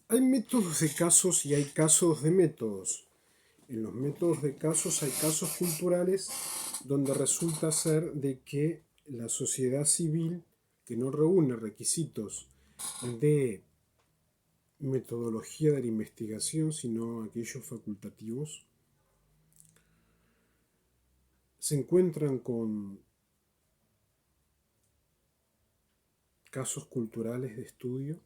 Hay métodos de casos y hay casos de métodos. En los métodos de casos hay casos culturales donde resulta ser de que la sociedad civil, que no reúne requisitos de metodología de la investigación, sino aquellos facultativos, se encuentran con casos culturales de estudio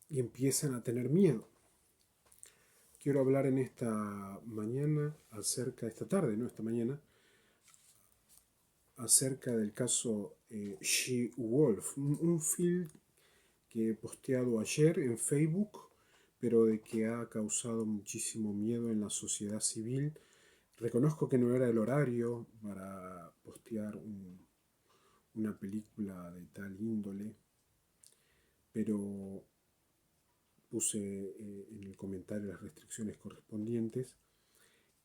y empiezan a tener miedo. Quiero hablar en esta mañana esta tarde, no esta mañana, acerca del caso She-Wolf, un film que he posteado ayer en Facebook, pero de que ha causado muchísimo miedo en la sociedad civil. Reconozco que no era el horario para postear una película de tal índole, pero puse en el comentario las restricciones correspondientes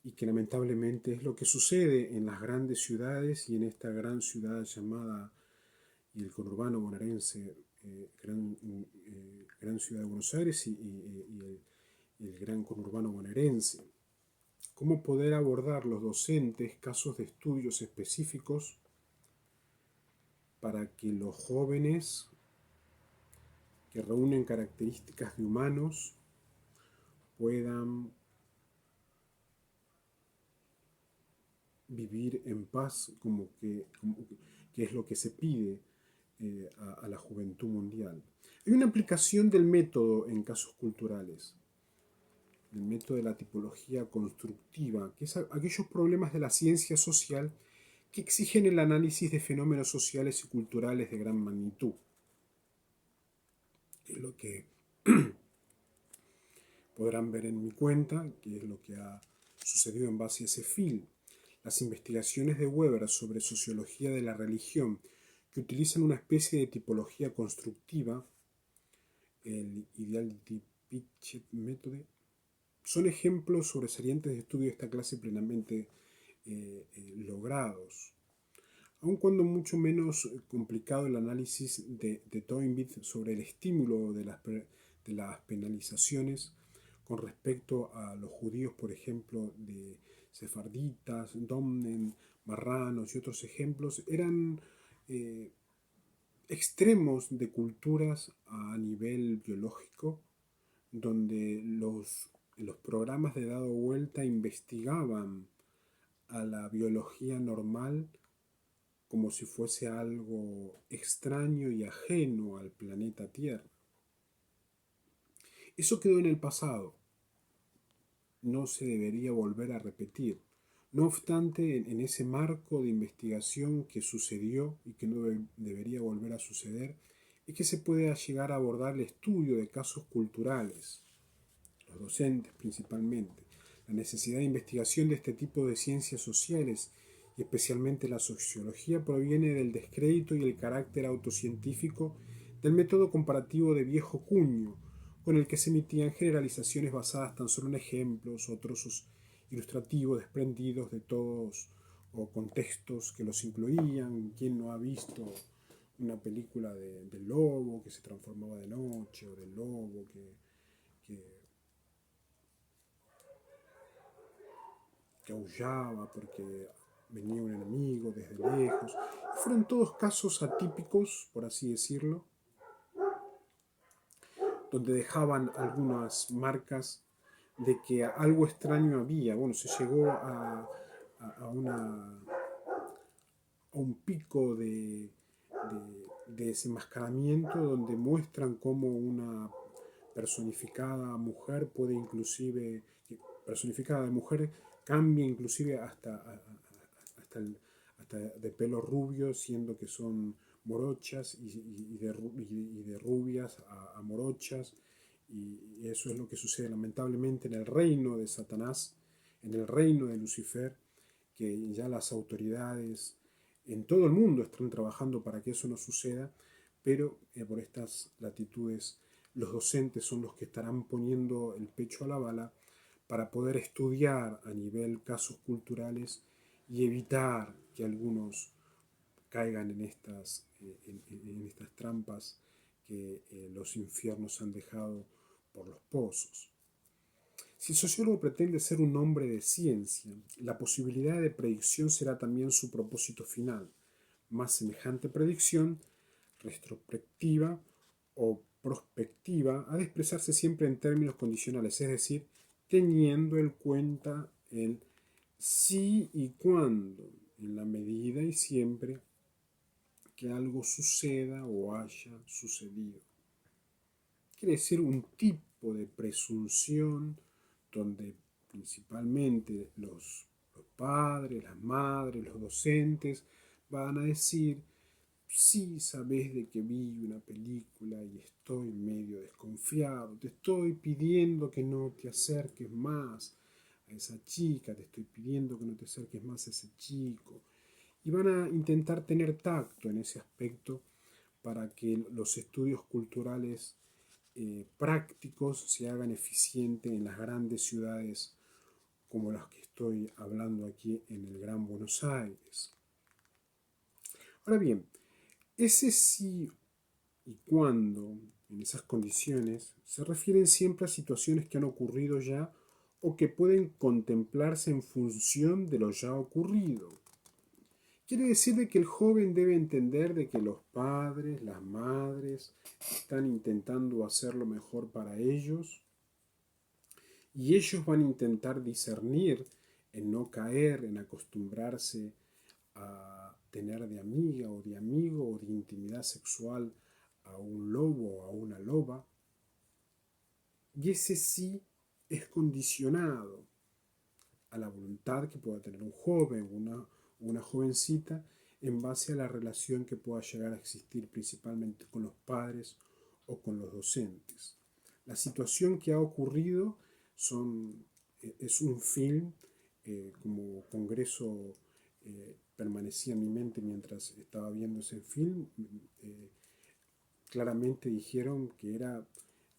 y que lamentablemente es lo que sucede en las grandes ciudades y en esta gran ciudad llamada y el conurbano bonaerense, gran ciudad de Buenos Aires y el gran conurbano bonaerense. ¿Cómo poder abordar los docentes casos de estudios específicos para que los jóvenes que reúnen características de humanos puedan vivir en paz que es lo que se pide a la juventud mundial? Hay una aplicación del método en casos culturales, el método de la tipología constructiva, que es aquellos problemas de la ciencia social que exigen el análisis de fenómenos sociales y culturales de gran magnitud, que es lo que podrán ver en mi cuenta, que es lo que ha sucedido en base a ese film. Las investigaciones de Weber sobre sociología de la religión, que utilizan una especie de tipología constructiva, el Idealtypische Methode, son ejemplos sobresalientes de estudio de esta clase plenamente logrados. Aun cuando mucho menos complicado el análisis de Toynbee sobre el estímulo de las penalizaciones con respecto a los judíos, por ejemplo, de sefarditas, Domnen, marranos y otros ejemplos, eran extremos de culturas a nivel biológico, donde los programas de dado vuelta investigaban a la biología normal como si fuese algo extraño y ajeno al planeta Tierra. Eso quedó en el pasado, no se debería volver a repetir. No obstante, en ese marco de investigación que sucedió y que no debería volver a suceder, es que se puede llegar a abordar el estudio de casos culturales, los docentes principalmente, la necesidad de investigación de este tipo de ciencias sociales y especialmente la sociología proviene del descrédito y el carácter autocientífico del método comparativo de viejo cuño, con el que se emitían generalizaciones basadas tan solo en ejemplos o trozos ilustrativos desprendidos de todos o contextos que los incluían. ¿Quién no ha visto una película del lobo que se transformaba de noche o del lobo que que aullaba porque venía un enemigo desde lejos? Fueron todos casos atípicos, por así decirlo, donde dejaban algunas marcas de que algo extraño había. Bueno, se llegó a un pico de desenmascaramiento donde muestran cómo una personificada mujer puede inclusive, personificada de mujer cambia inclusive hasta, hasta de pelo rubio, siendo que son morochas y de rubias a morochas. Y eso es lo que sucede lamentablemente en el reino de Satanás, en el reino de Lucifer, que ya las autoridades en todo el mundo están trabajando para que eso no suceda, pero por estas latitudes los docentes son los que estarán poniendo el pecho a la bala para poder estudiar a nivel casos culturales y evitar que algunos caigan en en estas trampas que los infiernos han dejado por los pozos. Si el sociólogo pretende ser un hombre de ciencia, la posibilidad de predicción será también su propósito final. Más semejante predicción, retrospectiva o prospectiva, ha de expresarse siempre en términos condicionales, es decir, teniendo en cuenta el si y cuándo, en la medida y siempre que algo suceda o haya sucedido. Quiere decir un tipo de presunción donde principalmente los padres, las madres, los docentes van a decir: sí, sabes de que vi una película y estoy medio desconfiado, te estoy pidiendo que no te acerques más a esa chica, te estoy pidiendo que no te acerques más a ese chico. Y van a intentar tener tacto en ese aspecto para que los estudios culturales prácticos se hagan eficientes en las grandes ciudades como las que estoy hablando aquí en el Gran Buenos Aires. Ahora bien, ese sí y cuándo, en esas condiciones, se refieren siempre a situaciones que han ocurrido ya o que pueden contemplarse en función de lo ya ocurrido. Quiere decir de que el joven debe entender de que los padres, las madres, están intentando hacer lo mejor para ellos y ellos van a intentar discernir en no caer, en acostumbrarse a tener de amiga o de amigo o de intimidad sexual a un lobo o a una loba. Y ese sí es condicionado a la voluntad que pueda tener un joven o una jovencita en base a la relación que pueda llegar a existir principalmente con los padres o con los docentes. La situación que ha ocurrido es un film, como congreso permanecía en mi mente mientras estaba viendo ese film. Claramente dijeron que era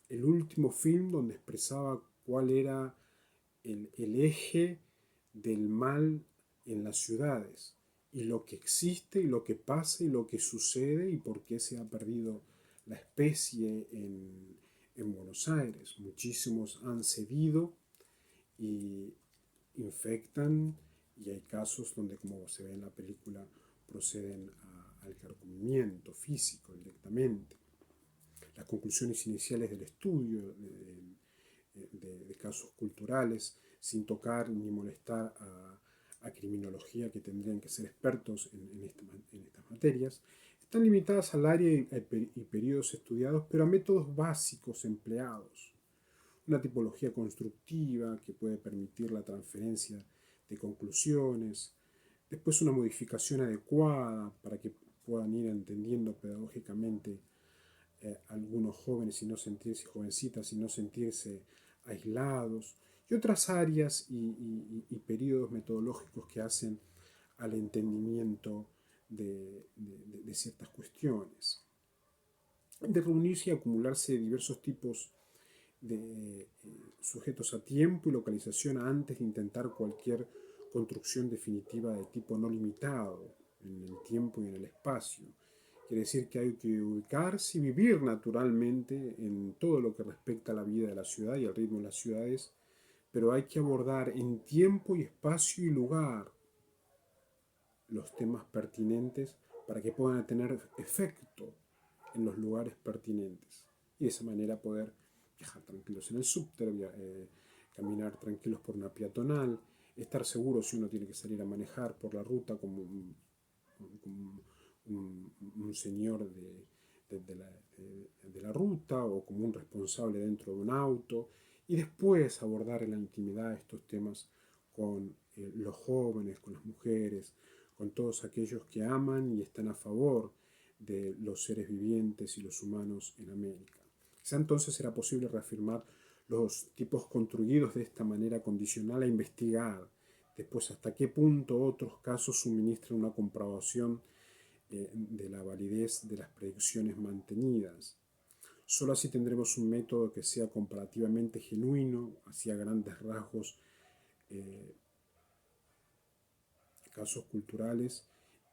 el último film donde expresaba cuál era el eje del mal en las ciudades y lo que existe y lo que pasa y lo que sucede y por qué se ha perdido la especie en Buenos Aires. Muchísimos han cedido y infectan y hay casos donde, como se ve en la película, proceden al carcomimiento físico directamente. Las conclusiones iniciales del estudio de casos culturales, sin tocar ni molestar a criminología, que tendrían que ser expertos en estas materias, están limitadas al área y periodos estudiados, pero a métodos básicos empleados. Una tipología constructiva que puede permitir la transferencia de conclusiones, después una modificación adecuada para que puedan ir entendiendo pedagógicamente algunos jóvenes y no sentirse jovencitas y no sentirse aislados, y otras áreas y periodos metodológicos que hacen al entendimiento de ciertas cuestiones. De reunirse y acumularse diversos tipos de sujetos a tiempo y localización antes de intentar cualquier construcción definitiva de tipo no limitado en el tiempo y en el espacio. Quiere decir que hay que ubicarse y vivir naturalmente en todo lo que respecta a la vida de la ciudad y al ritmo de las ciudades, pero hay que abordar en tiempo y espacio y lugar los temas pertinentes para que puedan tener efecto en los lugares pertinentes y de esa manera poder viajar tranquilos en el subte, caminar tranquilos por una peatonal, estar seguros si uno tiene que salir a manejar por la ruta como un señor de la ruta o como un responsable dentro de un auto, y después abordar en la intimidad estos temas con los jóvenes, con las mujeres, con todos aquellos que aman y están a favor de los seres vivientes y los humanos en América. Quizá entonces será posible reafirmar los tipos construidos de esta manera condicional a investigar después hasta qué punto otros casos suministran una comprobación de la validez de las predicciones mantenidas. Solo así tendremos un método que sea comparativamente genuino, hacia grandes rasgos, casos culturales,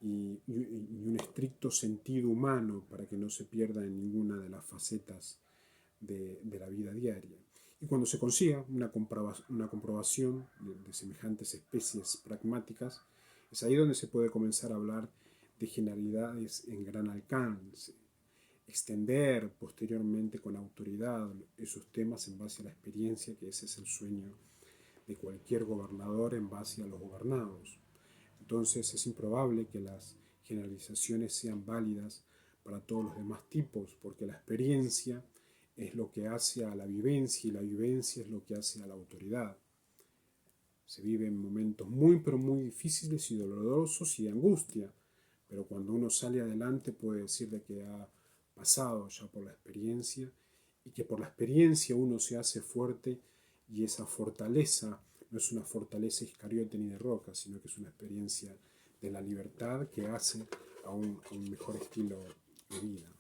y un estricto sentido humano para que no se pierda en ninguna de las facetas de la vida diaria. Y cuando se consiga una comprobación de semejantes especies pragmáticas, es ahí donde se puede comenzar a hablar de generalidades en gran alcance, extender posteriormente con autoridad esos temas en base a la experiencia, que ese es el sueño de cualquier gobernador en base a los gobernados. Entonces es improbable que las generalizaciones sean válidas para todos los demás tipos, porque la experiencia es lo que hace a la vivencia y la vivencia es lo que hace a la autoridad. Se viven momentos muy pero muy difíciles y dolorosos y de angustia, pero cuando uno sale adelante puede decir de que ha pasado ya por la experiencia y que por la experiencia uno se hace fuerte y esa fortaleza no es una fortaleza iscariote ni de roca, sino que es una experiencia de la libertad que hace a un mejor estilo de vida.